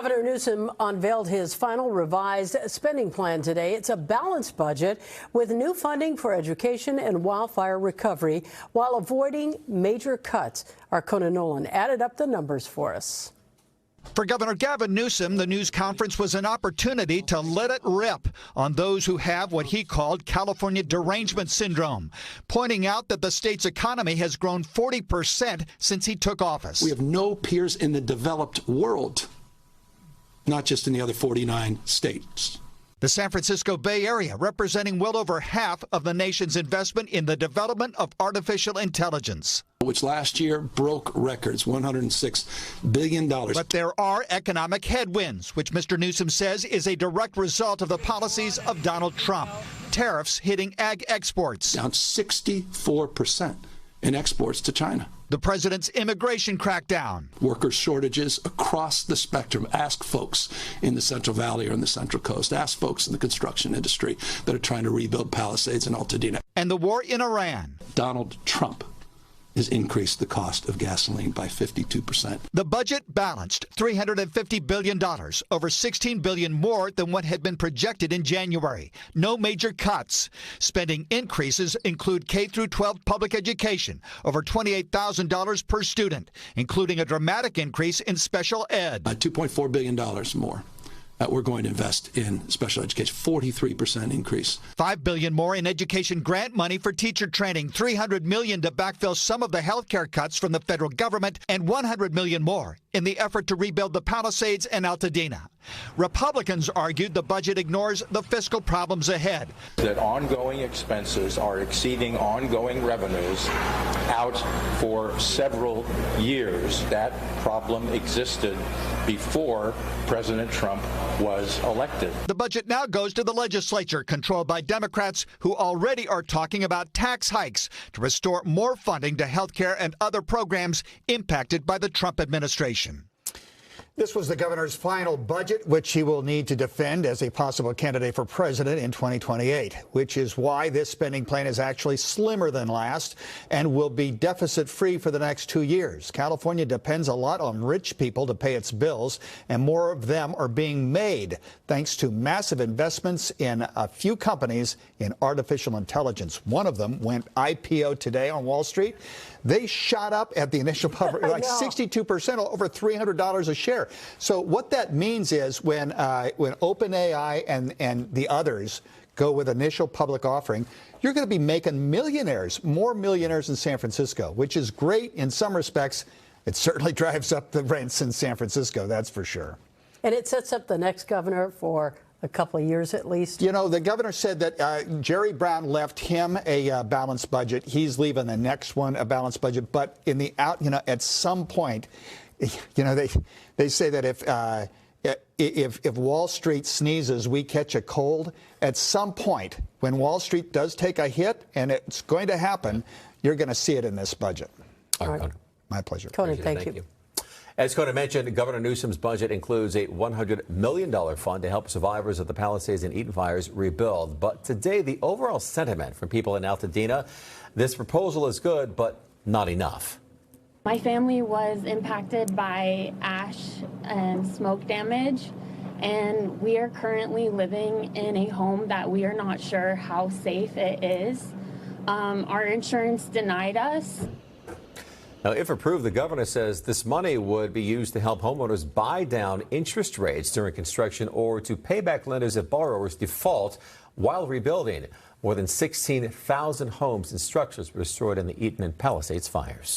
Governor Newsom unveiled his final revised spending plan today. It's a balanced budget with new funding for education and wildfire recovery while avoiding major cuts. Our Conan Nolan added up the numbers for us. For Governor Gavin Newsom, the news conference was an opportunity to let it rip on those who have what he called California derangement syndrome, pointing out that the state's economy has grown 40% since he took office. We have no peers in the developed world, not just in the other 49 states. The San Francisco Bay Area representing well over half of the nation's investment in the development of artificial intelligence, which last year broke records, $106 billion. But there are economic headwinds, which Mr. Newsom says is a direct result of the policies of Donald Trump. Tariffs hitting ag exports. Down 64% in exports to China. The president's immigration crackdown. Worker shortages across the spectrum. Ask folks in the Central Valley or in the Central Coast. Ask folks in the construction industry that are trying to rebuild Palisades and Altadena. And the war in Iran. Donald Trump has increased the cost of gasoline by 52%. The budget balanced $350 billion, over $16 billion more than what had been projected in January. No major cuts. Spending increases include K-12 public education, over $28,000 per student, including a dramatic increase in special ed. $2.4 billion more. We're going to invest in special education, 43% increase. $5 billion more in education grant money for teacher training, $300 million to backfill some of the health care cuts from the federal government, and $100 million more in the effort to rebuild the Palisades and Altadena. Republicans argued the budget ignores the fiscal problems ahead. That ongoing expenses are exceeding ongoing revenues out for several years. That problem existed before President Trump was elected. The budget now goes to the legislature, controlled by Democrats who already are talking about tax hikes to restore more funding to health care and other programs impacted by the Trump administration. This was the governor's final budget, which he will need to defend as a possible candidate for president in 2028, which is why this spending plan is actually slimmer than last and will be deficit-free for the next 2 years. California depends a lot on rich people to pay its bills, and more of them are being made thanks to massive investments in a few companies in artificial intelligence. One of them went IPO today on Wall Street. They shot up at the initial public, like 62%, over $300 a share. So what that means is when OpenAI and the others go with initial public offering, you're going to be making millionaires, more millionaires in San Francisco, which is great in some respects. It certainly drives up the rents in San Francisco, that's for sure. And it sets up the next governor for a couple of years at least. You know, the governor said that Jerry Brown left him a balanced budget. He's leaving the next one a balanced budget. But in the at some point, they say that if Wall Street sneezes, we catch a cold. At some point, when Wall Street does take a hit, and it's going to happen, you're going to see it in this budget. All right. My pleasure. Conan, thank you. As Conan mentioned, Governor Newsom's budget includes a $100 million fund to help survivors of the Palisades and Eaton fires rebuild. But today, the overall sentiment from people in Altadena, this proposal is good, but not enough. My family was impacted by ash and smoke damage, and we are currently living in a home that we are not sure how safe it is. Our insurance denied us. Now, if approved, the governor says this money would be used to help homeowners buy down interest rates during construction or to pay back lenders if borrowers default while rebuilding. More than 16,000 homes and structures were destroyed in the Eaton and Palisades fires.